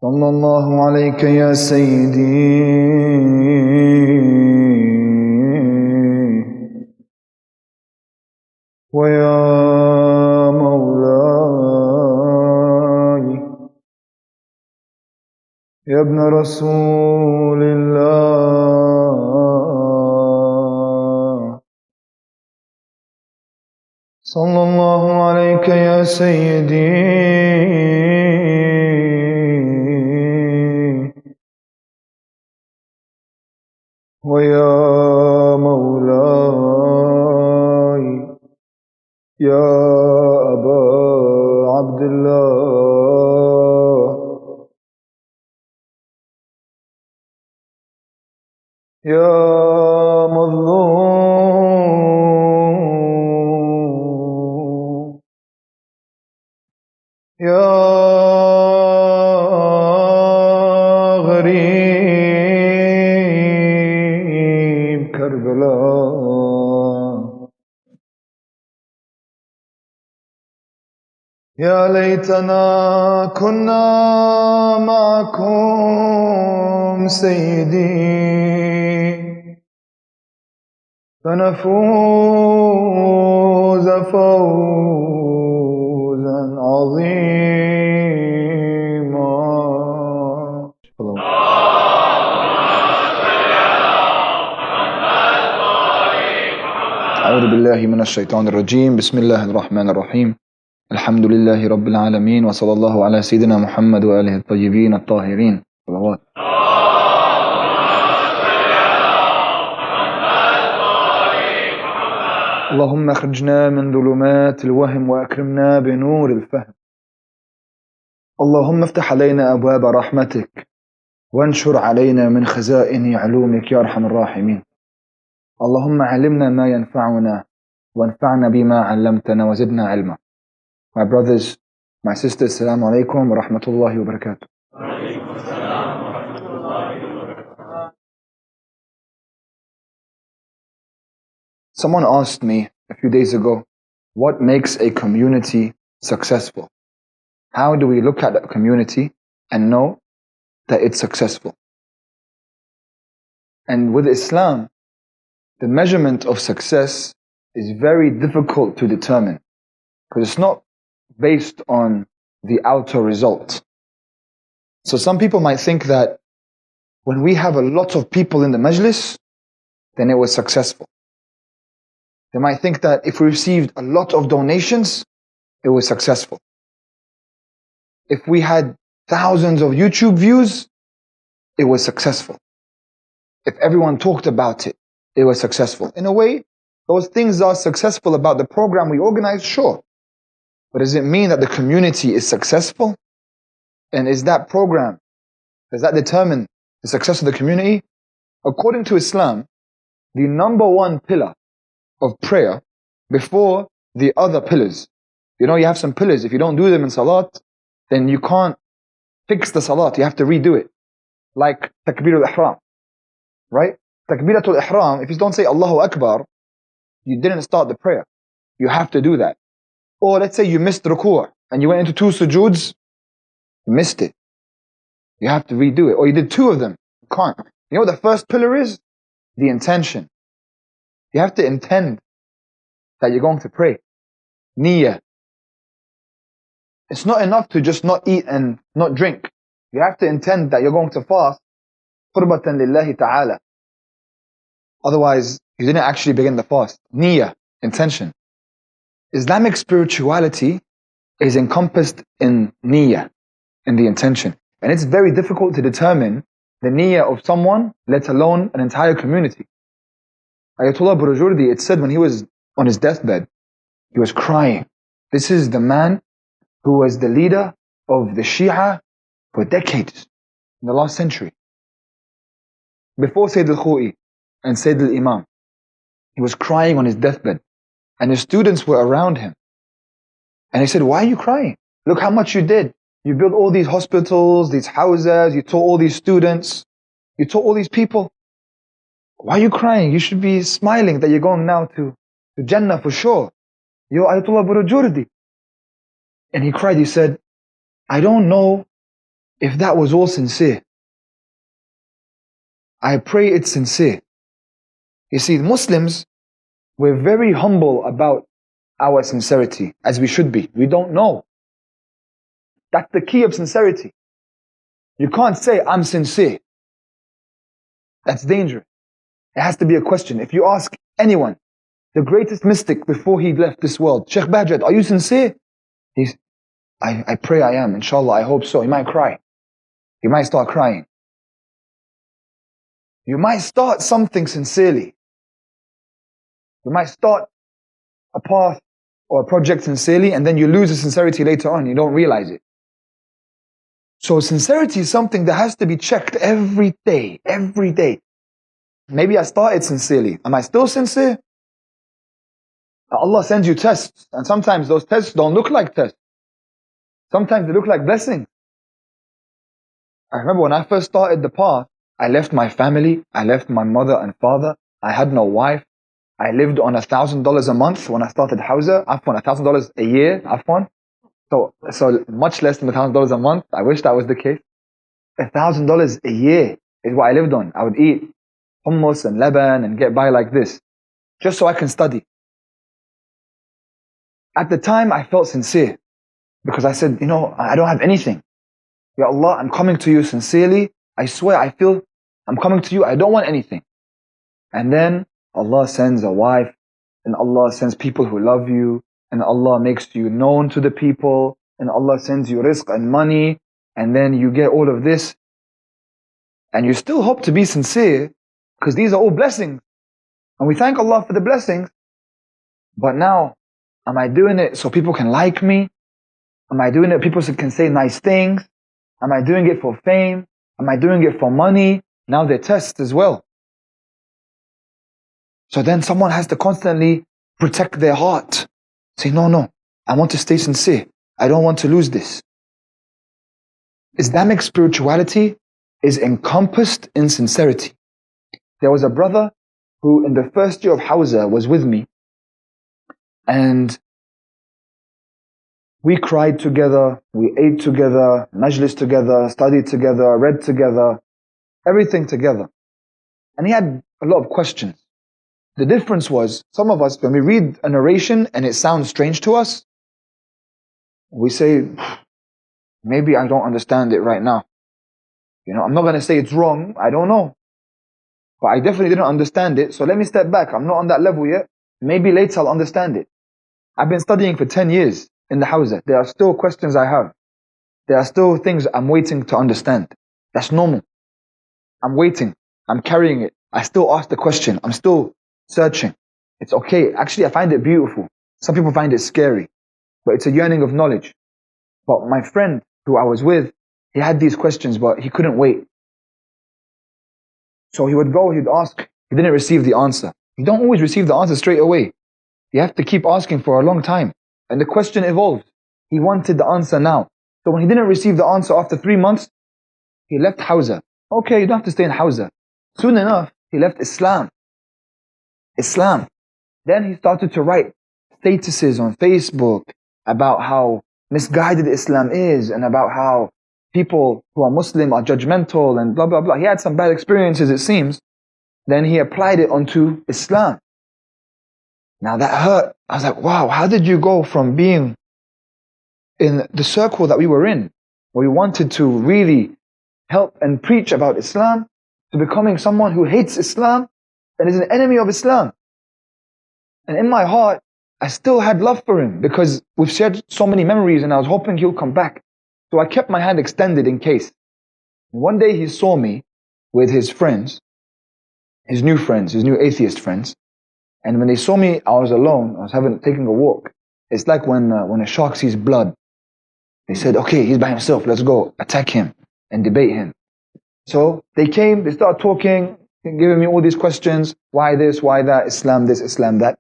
صلى الله عليك يا سيدي ويا مولاي يا ابن رسول الله صلى الله عليك يا سيدي ويا مولاي يا أبا عبد الله يا مظلوم يا غريب كربلاء يا ليتنا كنا معكم سيدي فنفوز فوزا عظيما. أعوذ بالله من الشيطان الرجيم. بسم الله الرحمن الرحيم. الحمد لله رب العالمين وصلى الله على سيدنا محمد وآله الطيبين الطاهرين. صلوات. اللهم اخرجنا من ظلمات الوهم وأكرمنا بنور الفهم. اللهم افتح علينا أبواب رحمتك وانشر علينا من خزائن علومك يا أرحم الراحمين. اللهم علمنا ما ينفعنا وانفعنا بما علمتنا وزدنا علما. My brothers, my sisters, Assalamu alaikum wa rahmatullahi wa barakatuh. Someone asked me a few days ago, what makes a community successful? How do we look at a community and know that it's successful? And with Islam, the measurement of success is very difficult to determine because it's not based on the outer result. So some people might think that when we have a lot of people in the Majlis, then it was successful. They might think that if we received a lot of donations, it was successful. If we had thousands of YouTube views, it was successful. If everyone talked about it, it was successful. In a way, those things are successful about the program we organized, sure. But does it mean that the community is successful? And is that program, does that determine the success of the community? According to Islam, the number one pillar of prayer before the other pillars. You know, you have some pillars. If you don't do them in salat, then you can't fix the salat. You have to redo it. Like takbir al-ihram, right? Takbiratul ihram, if you don't say Allahu Akbar, you didn't start the prayer. You have to do that. Or let's say you missed ruku' and you went into two sujuds, you missed it. You have to redo it. Or you did two of them. You can't. You know what the first pillar is? The intention. You have to intend that you're going to pray. Niyyah. It's not enough to just not eat and not drink. You have to intend that you're going to fast. Qurbatan lillahi ta'ala. Otherwise, you didn't actually begin the fast. Niyyah, intention. Islamic spirituality is encompassed in niyyah, in the intention. And it's very difficult to determine the niyyah of someone, let alone an entire community. Ayatollah Burujurdi, it said when he was on his deathbed, he was crying. This is the man who was the leader of the Shia for decades, in the last century. Before Sayyid al-Khou'i and Sayyid al-Imam, he was crying on his deathbed. And his students were around him. And he said, why are you crying? Look how much you did. You built all these hospitals, these houses, you taught all these students, you taught all these people. Why are you crying? You should be smiling that you're going now to Jannah for sure. You're Ayatollah Burujurdi. And he cried, he said, I don't know if that was all sincere, I pray it's sincere. You see, Muslims, we're very humble about our sincerity, as we should be. We don't know. That's the key of sincerity. You can't say, I'm sincere. That's dangerous. It has to be a question. If you ask anyone, the greatest mystic before he left this world, Sheikh Bahjat, are you sincere? I pray I am, inshallah, I hope so. He might cry. He might start crying. You might start something sincerely. You might start a path or a project sincerely, and then you lose the sincerity later on. You don't realize it. So sincerity is something that has to be checked every day, every day. Maybe I started sincerely. Am I still sincere? Allah sends you tests, and sometimes those tests don't look like tests. Sometimes they look like blessings. I remember when I first started the path, I left my family, I left my mother and father, I had no wife, I lived on $1,000 a month when I started Hawza, Afwan, $1,000 a year, Afwan. So much less than $1,000 a month. I wish that was the case. $1,000 a year is what I lived on. I would eat hummus and leban and get by like this, just so I can study. At the time, I felt sincere because I said, you know, I don't have anything. Ya Allah, I'm coming to you sincerely. I swear, I feel I'm coming to you. I don't want anything. And then Allah sends a wife, and Allah sends people who love you, and Allah makes you known to the people, and Allah sends you rizq and money, and then you get all of this. And you still hope to be sincere, because these are all blessings. And we thank Allah for the blessings. But now, am I doing it so people can like me? Am I doing it so people can say nice things? Am I doing it for fame? Am I doing it for money? Now they're tests as well. So then someone has to constantly protect their heart. Say, no, I want to stay sincere. I don't want to lose this. Islamic spirituality is encompassed in sincerity. There was a brother who in the first year of Hawza was with me, and we cried together, we ate together, Majalis together, studied together, read together, everything together. And he had a lot of questions. The difference was, some of us, when we read a narration and it sounds strange to us, we say, maybe I don't understand it right now. You know, I'm not going to say it's wrong, I don't know. But I definitely didn't understand it, so let me step back. I'm not on that level yet. Maybe later I'll understand it. I've been studying for 10 years in the Hawza. There are still questions I have. There are still things I'm waiting to understand. That's normal. I'm waiting. I'm carrying it. I still ask the question. I'm still searching. It's okay. Actually, I find it beautiful. Some people find it scary, but it's a yearning of knowledge. But my friend who I was with, he had these questions, but he couldn't wait. So he would go, he'd ask. He didn't receive the answer. You don't always receive the answer straight away. You have to keep asking for a long time. And the question evolved. He wanted the answer now. So when he didn't receive the answer after 3 months, he left Hawza. Okay, you don't have to stay in Hawza. Soon enough, he left Islam. Then he started to write statuses on Facebook about how misguided Islam is and about how people who are Muslim are judgmental and blah, blah, blah. He had some bad experiences, it seems. Then he applied it onto Islam. Now that hurt. I was like, wow, how did you go from being in the circle that we were in, where we wanted to really help and preach about Islam, to becoming someone who hates Islam and is an enemy of Islam? And in my heart, I still had love for him because we've shared so many memories and I was hoping he'll come back. So I kept my hand extended in case. One day he saw me with his friends, his new friends, his new atheist friends. And when they saw me, I was alone, I was taking a walk. It's like when a shark sees blood. They said, okay, he's by himself, let's go attack him and debate him. So they came, they started talking, giving me all these questions. Why this, why that, Islam this, Islam that.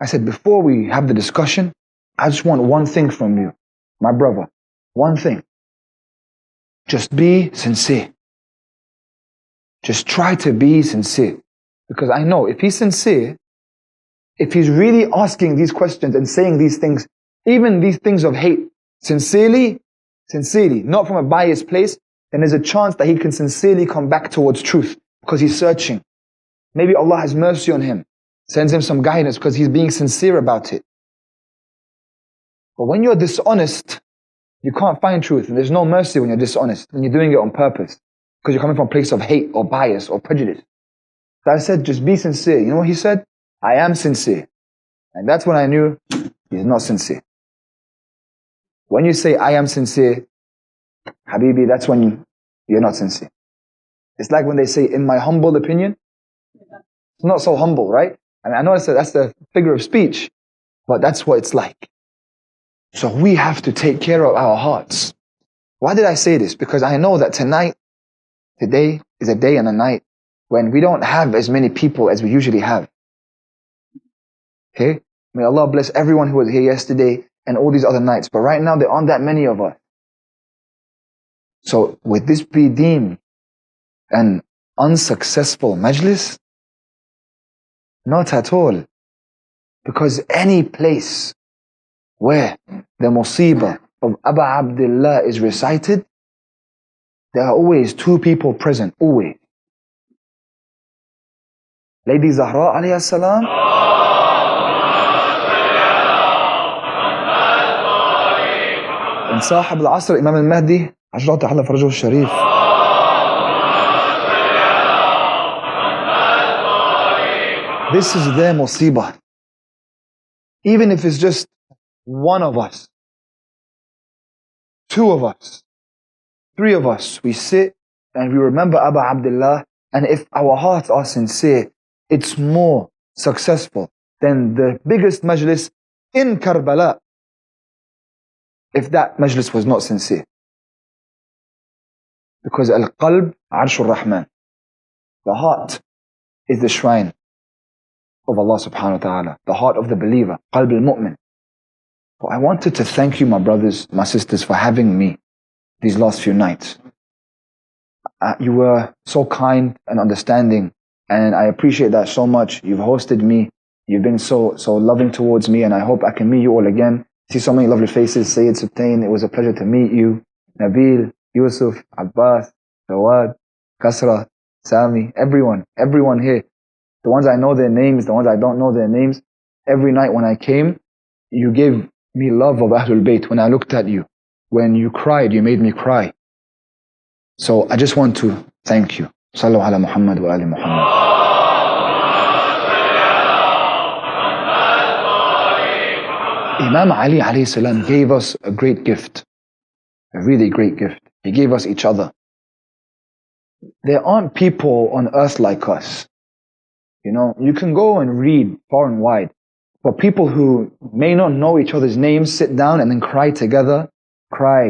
I said, before we have the discussion, I just want one thing from you, my brother. One thing. Just be sincere. Just try to be sincere. Because I know if he's sincere, if he's really asking these questions and saying these things, even these things of hate, sincerely, sincerely, not from a biased place, then there's a chance that he can sincerely come back towards truth because he's searching. Maybe Allah has mercy on him, sends him some guidance because he's being sincere about it. But when you're dishonest, you can't find truth. And there's no mercy when you're dishonest, when you're doing it on purpose, because you're coming from a place of hate or bias or prejudice. So I said, just be sincere. You know what he said? I am sincere. And that's when I knew he's not sincere. When you say, I am sincere, Habibi, that's when you're not sincere. It's like when they say, in my humble opinion, it's not so humble, right? I mean, I know that's the figure of speech, but that's what it's like. So we have to take care of our hearts. Why did I say this? Because I know that today is a day and a night when we don't have as many people as we usually have. Okay? May Allah bless everyone who was here yesterday and all these other nights. But right now, there aren't that many of us. So would this be deemed an unsuccessful majlis? Not at all. Because any place where the musibah of Abu Abdullah is recited, there are always two people present, always. Lady Zahra alayhi salam, and Sahib al-Asr, Imam al-Mahdi, Ajra ta'ala farajuhu sharif. This is their musibah. Even if it's just one of us, two of us, three of us, we sit and we remember Abu Abdullah, and if our hearts are sincere, it's more successful than the biggest majlis in Karbala, if that majlis was not sincere. Because al-qalb arshur rahman, the heart is the shrine of Allah subhanahu wa ta'ala, the heart of the believer, qalb al-mu'min. So I wanted to thank you, my brothers, my sisters, for having me these last few nights. You were so kind and understanding, and I appreciate that so much. You've hosted me, you've been so loving towards me, and I hope I can meet you all again. See so many lovely faces. Sayyid Sultan, it was a pleasure to meet you. Nabil, Yusuf, Abbas, Jawad, Kasra, Sami, everyone here. The ones I know their names, the ones I don't know their names. Every night when I came, you gave me love of Ahlul Bayt. When I looked at you, when you cried, you made me cry. So I just want to thank you. Sallu ala Muhammad wa ali Muhammad. Imam Ali alayhi salam gave us a great gift, a really great gift. He gave us each other. There aren't people on earth like us. You know, you can go and read far and wide, but people who may not know each other's names sit down and then cry together, cry,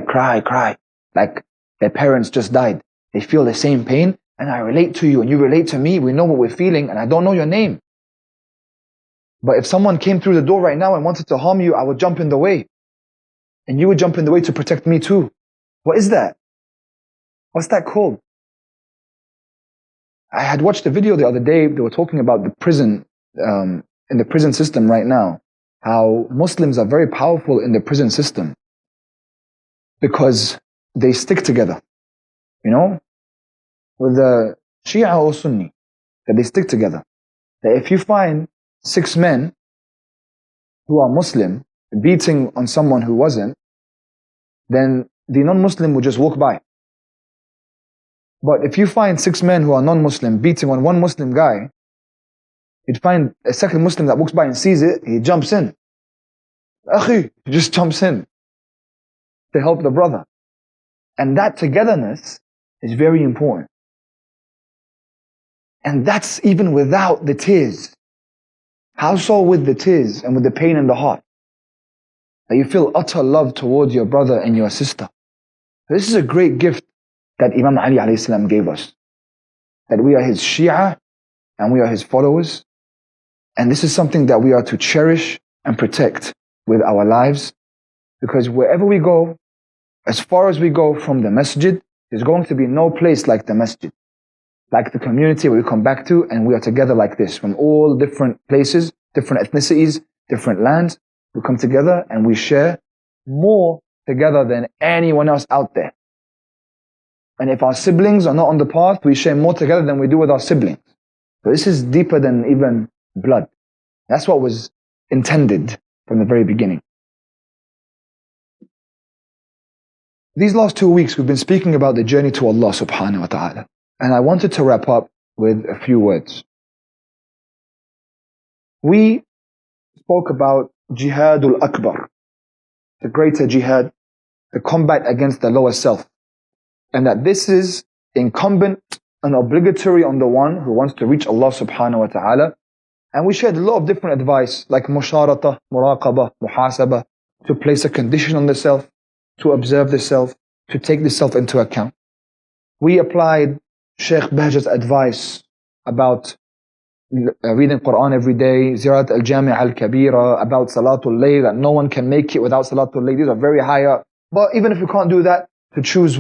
like their parents just died. They feel the same pain, and I relate to you and you relate to me. We know what we're feeling, and I don't know your name. But if someone came through the door right now and wanted to harm you, I would jump in the way. And you would jump in the way to protect me too. What is that? What's that called? I had watched a video the other day. They were talking about the prison, in the prison system right now, how Muslims are very powerful in the prison system because they stick together. You know, with the Shia or Sunni, that they stick together. That if you find 6 men who are Muslim beating on someone who wasn't, then the non-Muslim will just walk by. But if you find 6 men who are non-Muslim beating on one Muslim guy, you'd find a second Muslim that walks by and sees it, he jumps in. Akhi, he just jumps in to help the brother. And that togetherness is very important. And that's even without the tears. How so with the tears and with the pain in the heart? That you feel utter love towards your brother and your sister. This is a great gift that Imam Ali alayhi salam gave us. That we are his Shia and we are his followers. And this is something that we are to cherish and protect with our lives. Because wherever we go, as far as we go from the masjid, there's going to be no place like the masjid. Like the community where we come back to, and we are together like this, from all different places, different ethnicities, different lands. We come together and we share more together than anyone else out there. And if our siblings are not on the path, we share more together than we do with our siblings. So this is deeper than even blood. That's what was intended from the very beginning. These last 2 weeks, we've been speaking about the journey to Allah subhanahu wa ta'ala. And I wanted to wrap up with a few words. We spoke about Jihadul Akbar, the greater jihad, the combat against the lower self. And that this is incumbent and obligatory on the one who wants to reach Allah subhanahu wa ta'ala. And we shared a lot of different advice like musharata, muraqabah, muhasabah, to place a condition on the self, to observe the self, to take the self into account. We applied Sheikh Bahjat's advice about reading Quran every day, Ziyarat al-Jami' al-Kabira, about Salatul Layl, that no one can make it without Salatul Layl. These are very high up. But even if we can't do that, to choose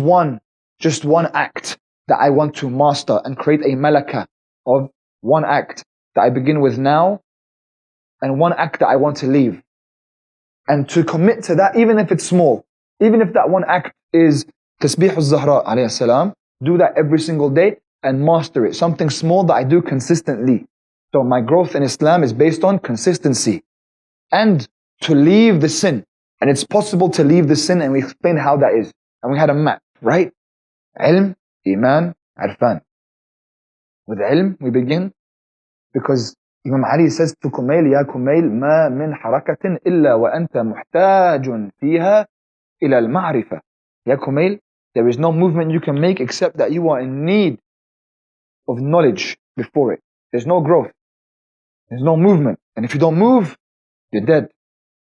just one act that I want to master and create a malaka of one act that I begin with now and one act that I want to leave. And to commit to that, even if it's small, even if that one act is Tasbih al-Zahra alayhi salam, do that every single day and master it. Something small that I do consistently. So my growth in Islam is based on consistency. And to leave the sin. And it's possible to leave the sin, and we explained how that is. And we had a map, right? Ilm, Iman, Arfan. With ilm, we begin. Because Imam Ali says to Kumail, Ya Kumail, ma min harakatin illa wa anta muhtajun fiha ila al-ma'rifa. Ya Kumail, there is no movement you can make except that you are in need of knowledge before it. There's no growth. There's no movement. And if you don't move, you're dead.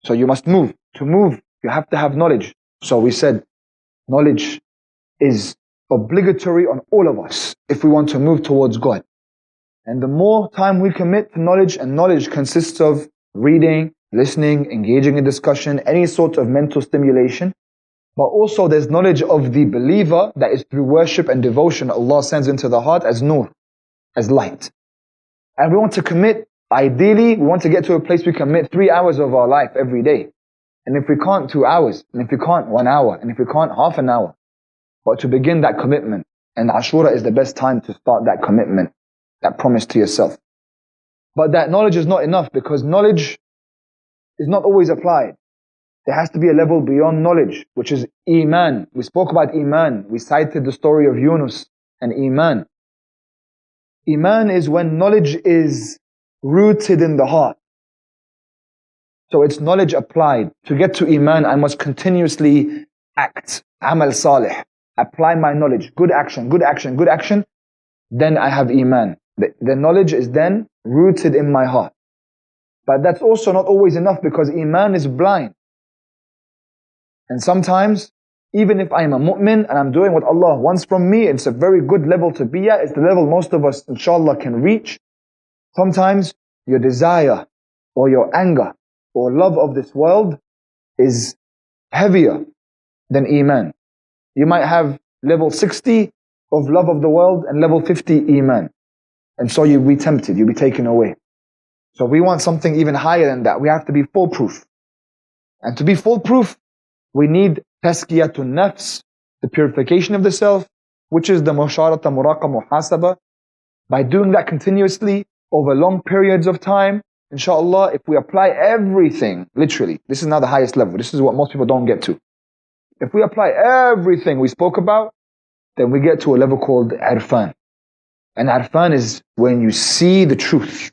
So you must move. To move, you have to have knowledge. So we said, knowledge is obligatory on all of us if we want to move towards God. And the more time we commit to knowledge, and knowledge consists of reading, listening, engaging in discussion, any sort of mental stimulation. But also there's knowledge of the believer that is through worship and devotion Allah sends into the heart as nur, as light. And we want to commit, ideally, we want to get to a place we commit 3 hours of our life every day. And if we can't, 2 hours. And if we can't, 1 hour. And if we can't, half an hour. But to begin that commitment. And Ashura is the best time to start that commitment, that promise to yourself. But that knowledge is not enough, because knowledge is not always applied. There has to be a level beyond knowledge, which is Iman. We spoke about Iman. We cited the story of Yunus and Iman. Iman is when knowledge is rooted in the heart. So it's knowledge applied. To get to Iman, I must continuously act. Amal salih. Apply my knowledge. Good action, good action, good action. Then I have Iman. The knowledge is then rooted in my heart. But that's also not always enough, because Iman is blind. And sometimes, even if I am a mu'min and I'm doing what Allah wants from me, it's a very good level to be at. It's the level most of us, inshallah, can reach. Sometimes your desire or your anger or love of this world is heavier than Iman. You might have level 60 of love of the world and level 50 Iman. And so you'll be tempted, you'll be taken away. So we want something even higher than that. We have to be foolproof. And to be foolproof, we need tazkiyatun nafs, the purification of the self, which is the musharata, muraqah, muhasabah. By doing that continuously over long periods of time, inshallah, if we apply everything, literally, this is now the highest level. This is what most people don't get to. If we apply everything we spoke about, then we get to a level called Arfan. And Arfan is when you see the truth.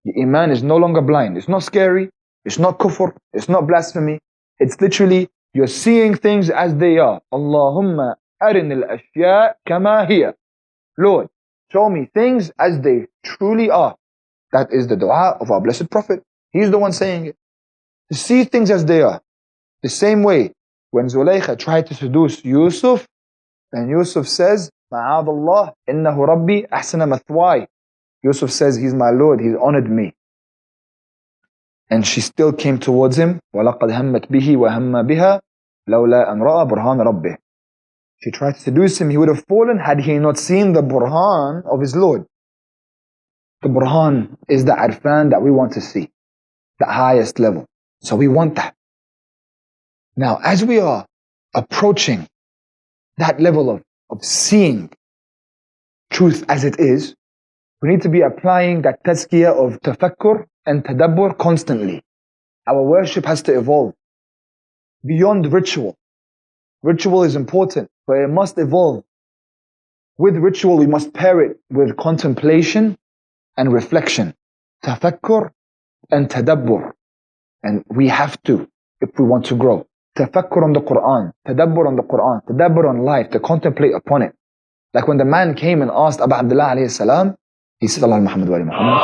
The Iman is no longer blind. It's not scary. It's not kufr. It's not blasphemy. It's literally, you're seeing things as they are. Allahumma arin al-ashya kama hiya. Lord, show me things as they truly are. That is the dua of our blessed Prophet. He's the one saying it. To see things as they are. The same way, when Zulaykha tried to seduce Yusuf, and Yusuf says, Ma'adallah, innahu rabbi ahsana mathwai. Yusuf says, he's my Lord, he's honored me. And she still came towards him. وَلَقَدْ هَمَّتْ بِهِ وَهَمَّ بِهَا لَوْلَا أَنْ رَأَى بُرْهَانَ رَبِّهِ. She tried to seduce him, he would have fallen had he not seen the burhan of his Lord. The burhan is the arfan that we want to see. The highest level. So we want that. Now, as we are approaching that level of seeing truth as it is, we need to be applying that tazkiyah of tafakkur and tadabbur constantly. Our worship has to evolve beyond ritual. Ritual is important, but it must evolve. With ritual, we must pair it with contemplation and reflection. Tafakkur and tadabbur. And we have to, if we want to grow. Tafakkur on the Quran, tadabbur on the Quran, tadabbur on life, to contemplate upon it. Like when the man came and asked Abu Abdullah alayhi salam, he said, Allah Muhammad wa ali Muhammad.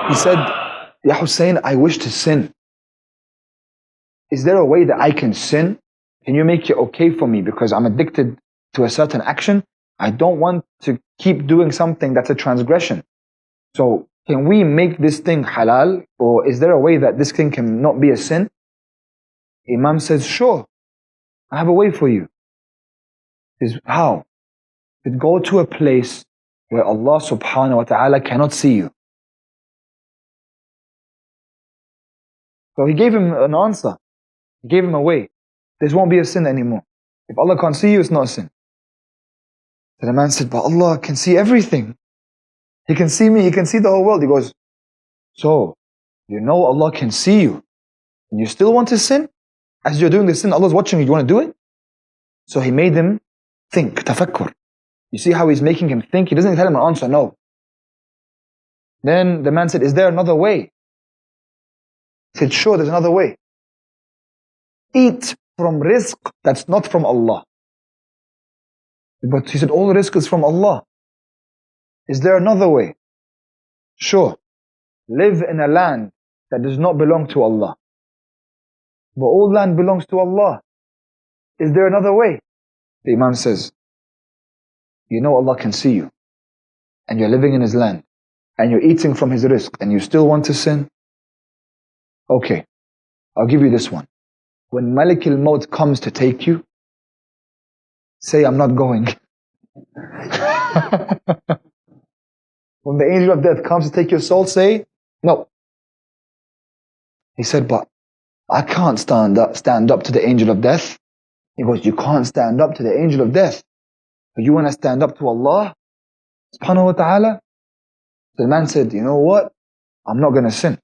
He said, Ya Husain, I wish to sin. Is there a way that I can sin? Can you make it okay for me? Because I'm addicted to a certain action. I don't want to keep doing something that's a transgression. So can we make this thing halal? Or is there a way that this thing can not be a sin? Imam says, sure, I have a way for you. He says, how? To go to a place where Allah subhanahu wa ta'ala cannot see you. So he gave him an answer. He gave him a way. This won't be a sin anymore. If Allah can't see you, it's not a sin. So the man said, but Allah can see everything. He can see me, He can see the whole world. He goes, so, you know Allah can see you, and you still want to sin? As you're doing the sin, Allah's watching you, you want to do it? So he made him think, tafakkur. You see how he's making him think? He doesn't tell him an answer, no. Then the man said, is there another way? He said, sure, there's another way. Eat from rizq that's not from Allah. But he said, all rizq is from Allah. Is there another way? Sure. Live in a land that does not belong to Allah. But all land belongs to Allah. Is there another way? The Imam says, you know Allah can see you, and you're living in His land, and you're eating from His rizq, and you still want to sin? Okay, I'll give you this one. When Malik al-Maut comes to take you, say, I'm not going. When the angel of death comes to take your soul, say, no. He said, but I can't stand up to the angel of death. He goes, you can't stand up to the angel of death, but you want to stand up to Allah subhanahu wa ta'ala? The man said, you know what? I'm not going to sin.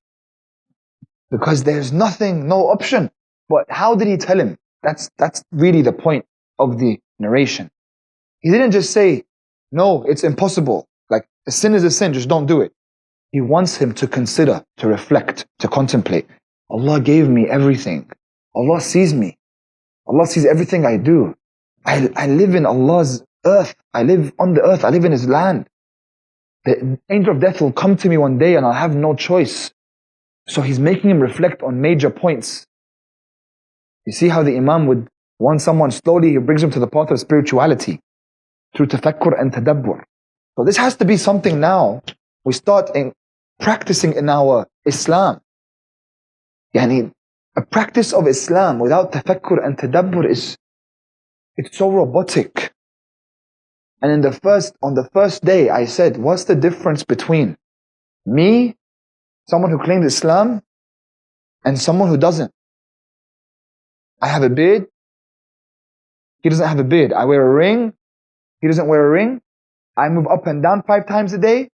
Because there's nothing, no option. But how did he tell him? That's really the point of the narration. He didn't just say, no, it's impossible. Like, a sin is a sin, just don't do it. He wants him to consider, to reflect, to contemplate. Allah gave me everything. Allah sees me. Allah sees everything I do. I live in Allah's earth. I live on the earth. I live in His land. The angel of death will come to me one day and I'll have no choice. So he's making him reflect on major points. You see how the Imam would want someone slowly, he brings him to the path of spirituality through tafakkur and tadabbur. So this has to be something now we start practicing in our Islam. Yani, a practice of Islam without tafakkur and tadabbur it's so robotic. And on the first day I said, what's the difference between me, someone who claims Islam, and someone who doesn't? I have a beard, he doesn't have a beard. I wear a ring, he doesn't wear a ring. I move up and down 5 times a day,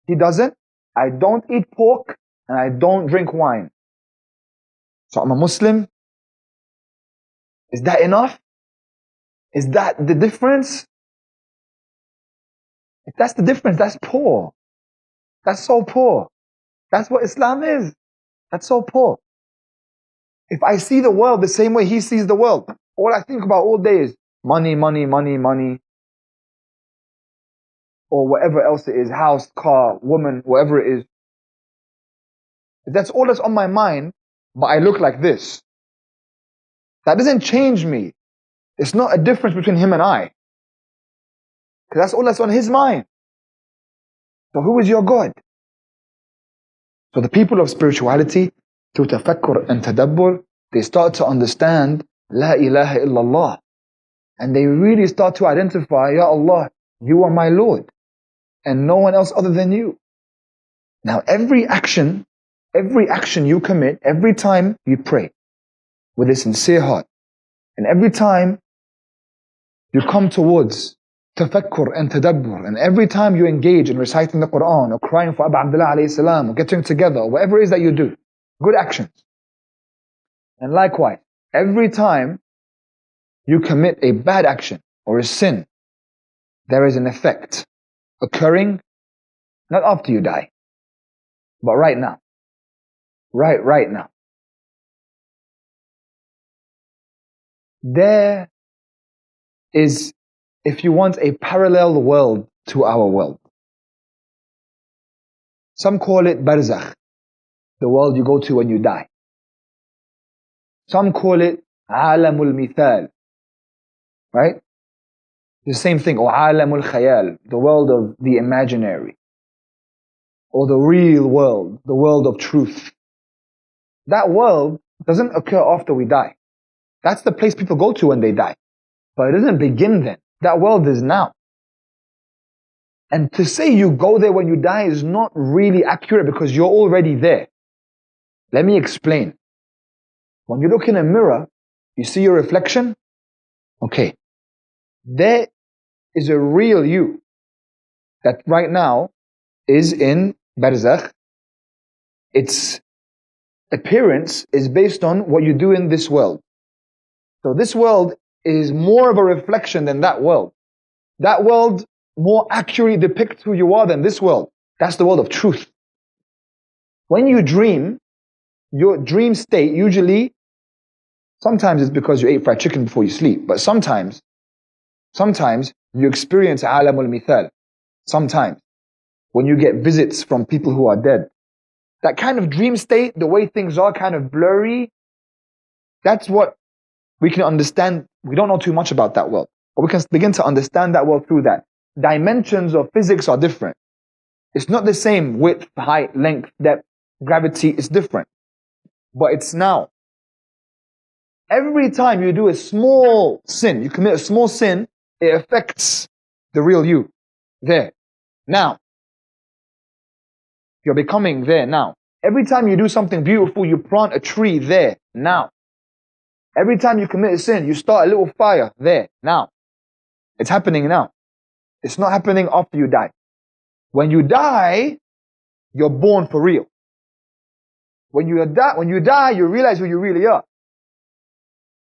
he doesn't. I don't eat pork, and I don't drink wine. So I'm a Muslim. Is that enough? Is that the difference? If that's the difference, that's poor. That's so poor. That's what Islam is. That's so poor. If I see the world the same way he sees the world, all I think about all day is money, money, money, money, or whatever else it is, house, car, woman, whatever it is. If that's all that's on my mind, but I look like this, that doesn't change me. It's not a difference between him and I. Because that's all that's on his mind. So who is your God? So the people of spirituality, through tafakkur and tadabbur, they start to understand La ilaha illallah. And they really start to identify, Ya Allah, you are my Lord, and no one else other than you. Now every action every action you commit, every time you pray with a sincere heart, and every time you come towards tafakkur and tadabbur, and every time you engage in reciting the Quran or crying for Abu Abdullah alayhi salam or getting together or whatever it is that you do, good actions. And likewise, every time you commit a bad action or a sin, there is an effect occurring not after you die, but right now. Right now. There is, if you want, a parallel world to our world. Some call it barzakh, the world you go to when you die. Some call it alamul mithal, right? The same thing, or alamul khayal, the world of the imaginary, or the real world, the world of truth. That world doesn't occur after we die. That's the place people go to when they die. But it doesn't begin then. That world is now. And to say you go there when you die is not really accurate because you're already there. Let me explain. When you look in a mirror, you see your reflection. Okay. There is a real you that right now is in barzakh. Its appearance is based on what you do in this world. So this world is more of a reflection than that world. That world more accurately depicts who you are than this world. That's the world of truth. When you dream, your dream state usually, sometimes it's because you ate fried chicken before you sleep, but sometimes you experience alamul mithal. Sometimes when you get visits from people who are dead. That kind of dream state, the way things are kind of blurry, that's what we can understand. We don't know too much about that world, but we can begin to understand that world through that. Dimensions of physics are different. It's not the same width, height, length, depth, gravity is different. But it's now. Every time you do a small sin, you commit a small sin, it affects the real you. There. Now. You're becoming there now. Every time you do something beautiful, you plant a tree there now. Every time you commit a sin, you start a little fire there now. It's happening now. It's not happening after you die. When you die, you're born for real. When you die, you realize who you really are.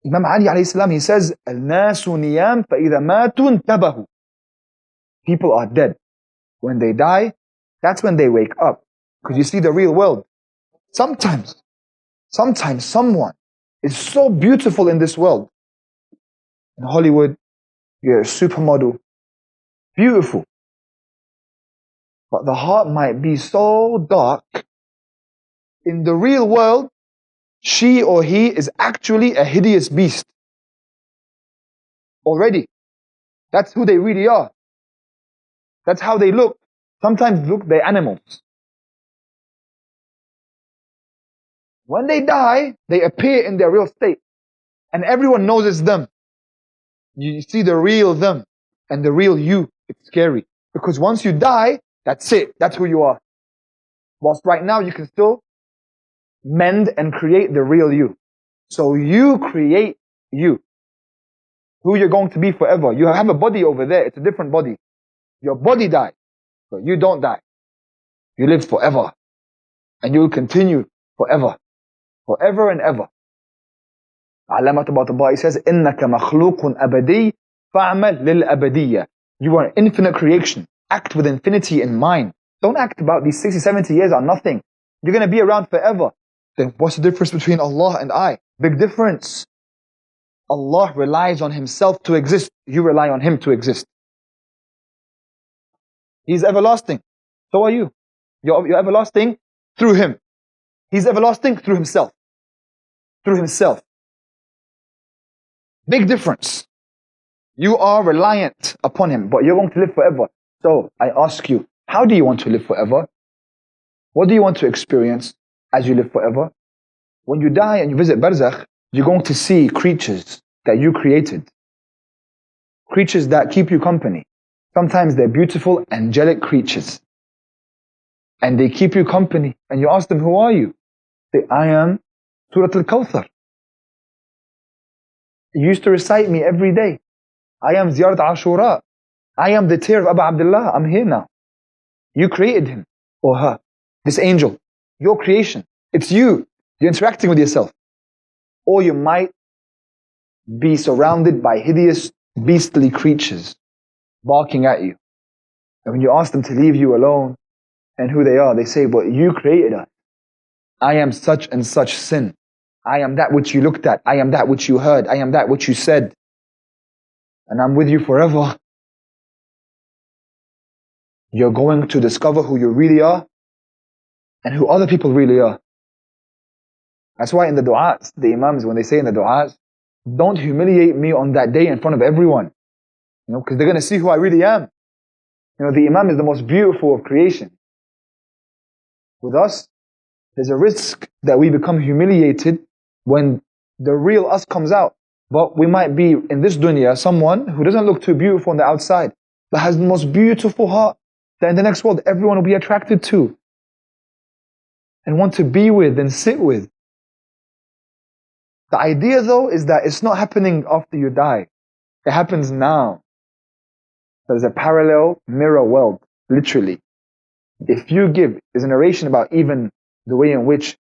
Imam Ali alayhi salam, he says, "Al-nasu niyam fa-idha matu intabahu." People are dead. When they die, that's when they wake up. Because you see the real world. Sometimes someone is so beautiful in this world. In Hollywood, you're a supermodel. Beautiful. But the heart might be so dark. In the real world, she or he is actually a hideous beast. Already. That's who they really are. That's how they look. Sometimes they're animals. When they die, they appear in their real state. And everyone knows it's them. You see the real them and the real you. It's scary. Because once you die, that's it. That's who you are. Whilst right now you can still mend and create the real you. So you create you. Who you're going to be forever. You have a body over there. It's a different body. Your body dies, but you don't die. You live forever. And you will continue forever. Forever and ever. Alamat Tabatabai says, إِنَّكَ مَخْلُوقٌ أَبَدِي فَعْمَلْ لِلْأَبَدِيَّ. You are an infinite creation. Act with infinity in mind. Don't act about these 60, 70 years are nothing. You're going to be around forever. Then what's the difference between Allah and I? Big difference. Allah relies on Himself to exist. You rely on Him to exist. He's everlasting. So are you. You're everlasting through Him. He's everlasting through Himself. Through Himself. Big difference. You are reliant upon Him, but you're going to live forever. So I ask you, how do you want to live forever? What do you want to experience as you live forever? When you die and you visit barzakh, you're going to see creatures that you created. Creatures that keep you company. Sometimes they're beautiful, angelic creatures. And they keep you company. And you ask them, who are you? Say, I am Surah Al-Kawthar. You used to recite me every day. I am Ziyarat Ashura. I am the tear of Abu Abdullah. I'm here now. You created him or her, this angel, your creation. It's you. You're interacting with yourself. Or you might be surrounded by hideous, beastly creatures barking at you. And when you ask them to leave you alone and who they are, they say, but you created us. I am such and such sin. I am that which you looked at. I am that which you heard. I am that which you said. And I'm with you forever. You're going to discover who you really are and who other people really are. That's why in the du'as, the imams, when they say in the du'as, don't humiliate me on that day in front of everyone. Because they're going to see who I really am. The imam is the most beautiful of creation. With us, there's a risk that we become humiliated when the real us comes out. But we might be in this dunya someone who doesn't look too beautiful on the outside, but has the most beautiful heart that in the next world everyone will be attracted to and want to be with and sit with. The idea though is that it's not happening after you die. It happens now. There's a parallel mirror world, literally. If you give, there's a narration about even the way in which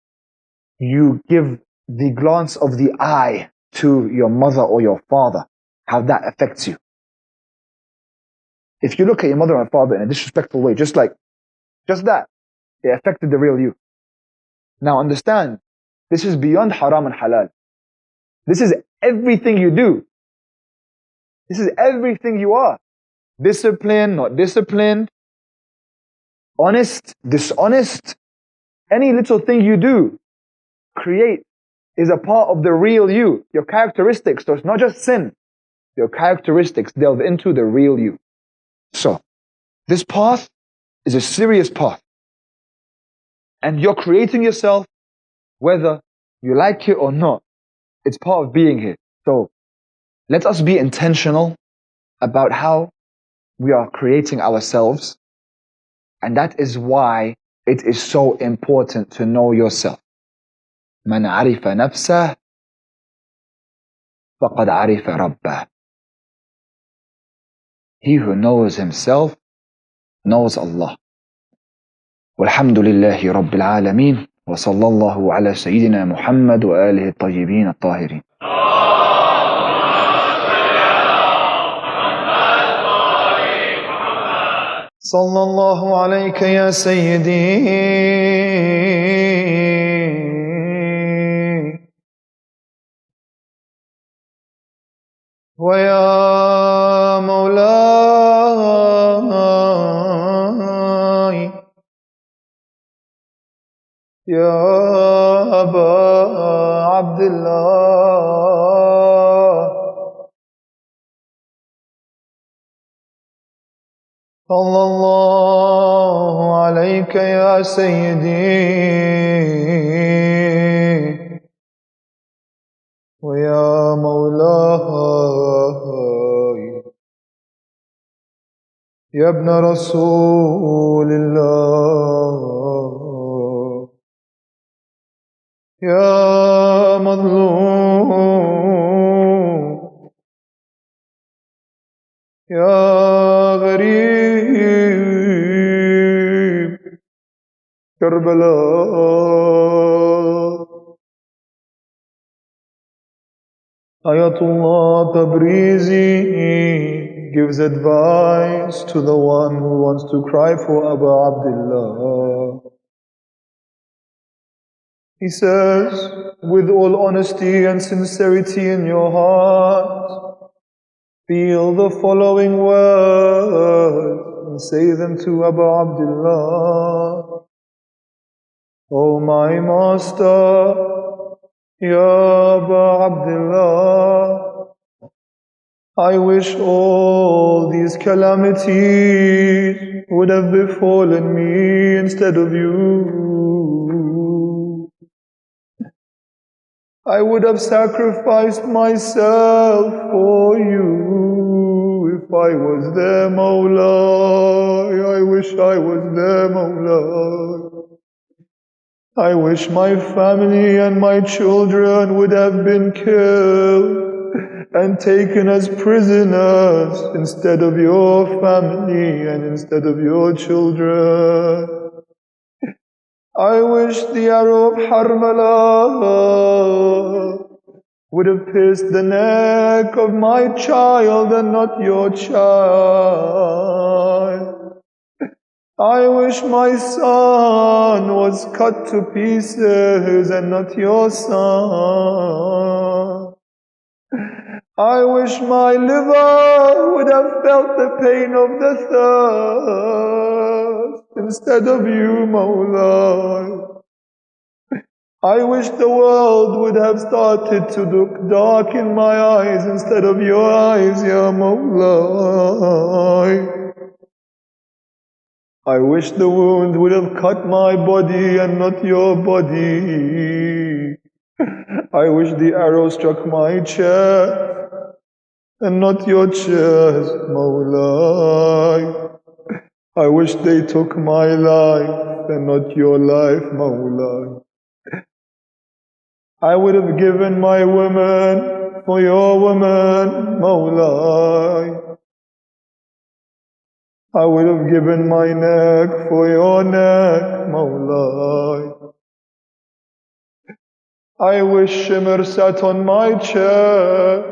you give the glance of the eye to your mother or your father, how that affects you. If you look at your mother and father in a disrespectful way, just that, it affected the real you. Now understand, this is beyond haram and halal. This is everything you do. This is everything you are. Disciplined, not disciplined, honest, dishonest, any little thing you do, create, is a part of the real you, your characteristics. So it's not just sin. Your characteristics delve into the real you. So, this path is a serious path. And you're creating yourself, whether you like it or not. It's part of being here. So, let us be intentional about how we are creating ourselves. And that is why it is so important to know yourself. من عرف نفسه فقد عرف ربه. He who knows himself knows Allah. والحمد لله رب العالمين وصلى الله على سيدنا محمد وآله الطيبين الطاهرين. صلى الله عليك يا سيدي ويا مولاي يا أبا عبد الله صلى الله عليك يا سيدي ويا مولاي يا ابن رسول الله يا مظلوم يا غريب كربلاء Ayatullah Tabrizi gives advice to the one who wants to cry for Abu Abdullah. He says, with all honesty and sincerity in your heart, feel the following words and say them to Abu Abdullah. O my master, Ya Abu Abdullah, I wish all these calamities would have befallen me instead of you. I would have sacrificed myself for you if I was there, Mawla. I wish I was there, Mawla. I wish my family and my children would have been killed and taken as prisoners instead of your family and instead of your children. I wish the arrow of Harmala would have pierced the neck of my child and not your child. I wish my son was cut to pieces and not your son. I wish my liver would have felt the pain of the thirst instead of you, Mawla. I wish the world would have started to look dark in my eyes instead of your eyes, Ya Mawla. I wish the wound would have cut my body and not your body. I wish the arrow struck my chest and not your chest, Mawla. I wish they took my life and not your life, Mawla. I would have given my woman for your woman, Mawla. I would have given my neck for your neck, Mawla. I wish Shimmer sat on my chest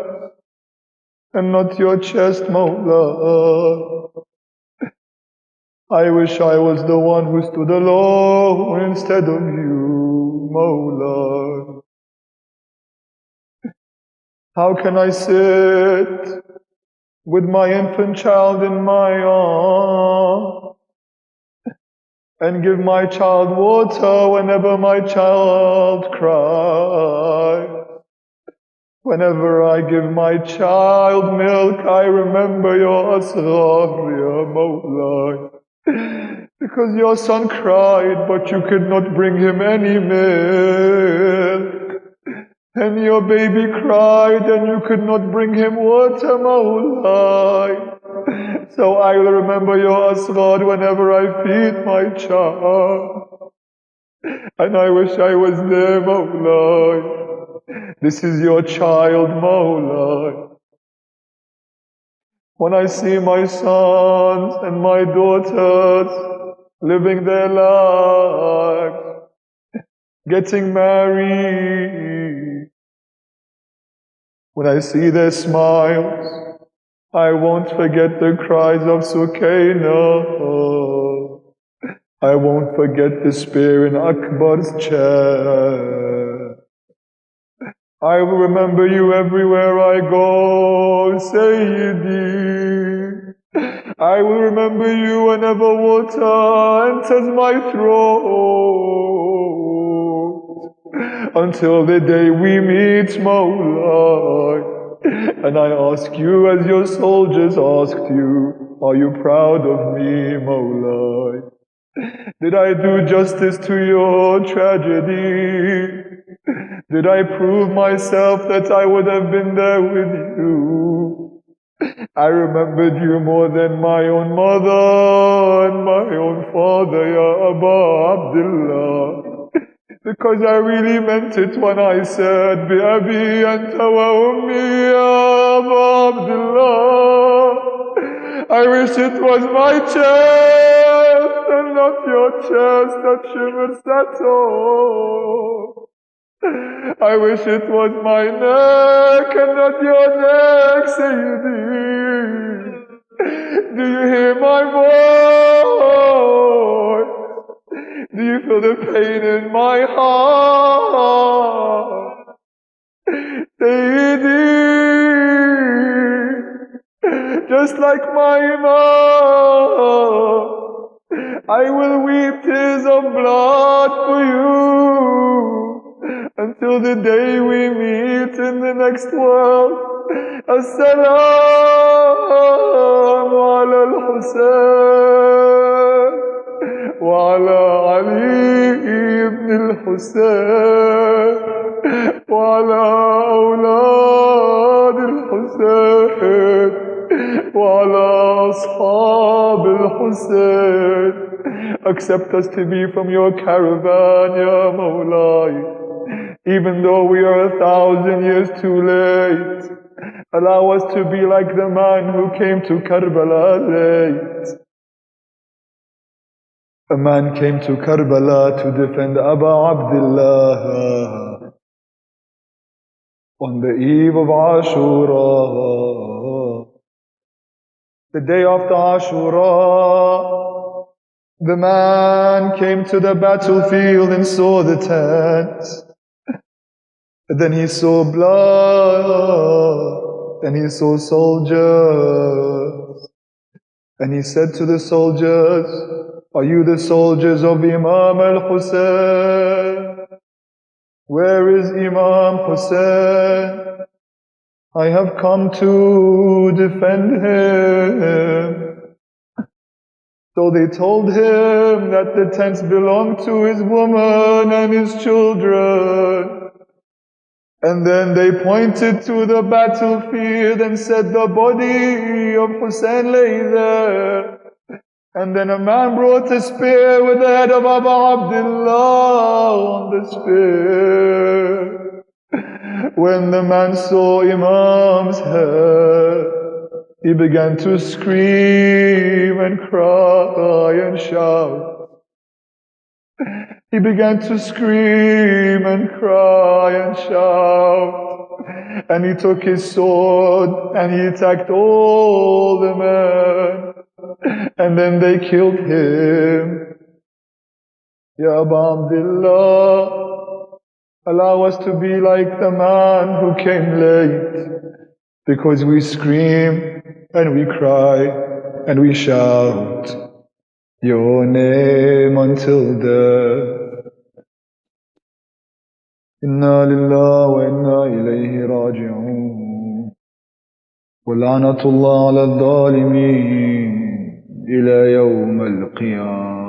and not your chest, Mawla. I wish I was the one who stood alone instead of you, Mawla. How can I sit with my infant child in my arms and give my child water whenever my child cries? Whenever I give my child milk, I remember your asrar, Ya Mawla. Because your son cried, but you could not bring him any milk. And your baby cried, and you could not bring him water, Mawla. So I will remember your asrar whenever I feed my child. And I wish I was there, Mawla. This is your child, Mawla. When I see my sons and my daughters living their lives, getting married, when I see their smiles, I won't forget the cries of Sukaina. I won't forget the spear in Akbar's chest. I will remember you everywhere I go, Sayyidi. I will remember you whenever water enters my throat, until the day we meet, Mawla. And I ask you as your soldiers asked you, are you proud of me, Mawla? Did I do justice to your tragedy? Did I prove myself that I would have been there with you? I remembered you more than my own mother and my own father, Ya Aba Abdullah. Because I really meant it when I said, Bi Abi anta wa ummi, Ya Aba Abdullah. I wish it was my chest and not your chest that Shimmer sat on. I wish it was my neck and not your neck, Sayyidi. Do you hear my voice? Do you feel the pain in my heart? Sayyidi, just like my Imam, I will weep tears of blood for you until the day we meet in the next world. As-salamu ala al-Husain wa ala Ali ibn al-Husain wa ala awlad al-Husain وعلى أصحاب الحسين accept us to be from your caravan, Ya Mawlai. Even though we are 1,000 years too late, allow us to be like the man who came to Karbala late. A man came to Karbala to defend Abu Abdullah on the eve of Ashura. The day after Ashura, the man came to the battlefield and saw the tents. Then he saw blood, and he saw soldiers. And he said to the soldiers, are you the soldiers of Imam al-Husain? Where is Imam Husain? I have come to defend him. So they told him that the tents belonged to his woman and his children. And then they pointed to the battlefield and said, the body of Husain lay there. And then a man brought a spear with the head of Abu Abdullah on the spear. When the man saw Imam's head, he began to scream and cry and shout. He began to scream and cry and shout. And he took his sword and he attacked all the men. And then they killed him. Ya Abu Abdullah, allow us to be like the man who came late, because we scream and we cry and we shout your name until death. Inna lillahi wa inna ilayhi raji'un. Wa la'natullah ala al-zalimin ila yawm al-qiyamah.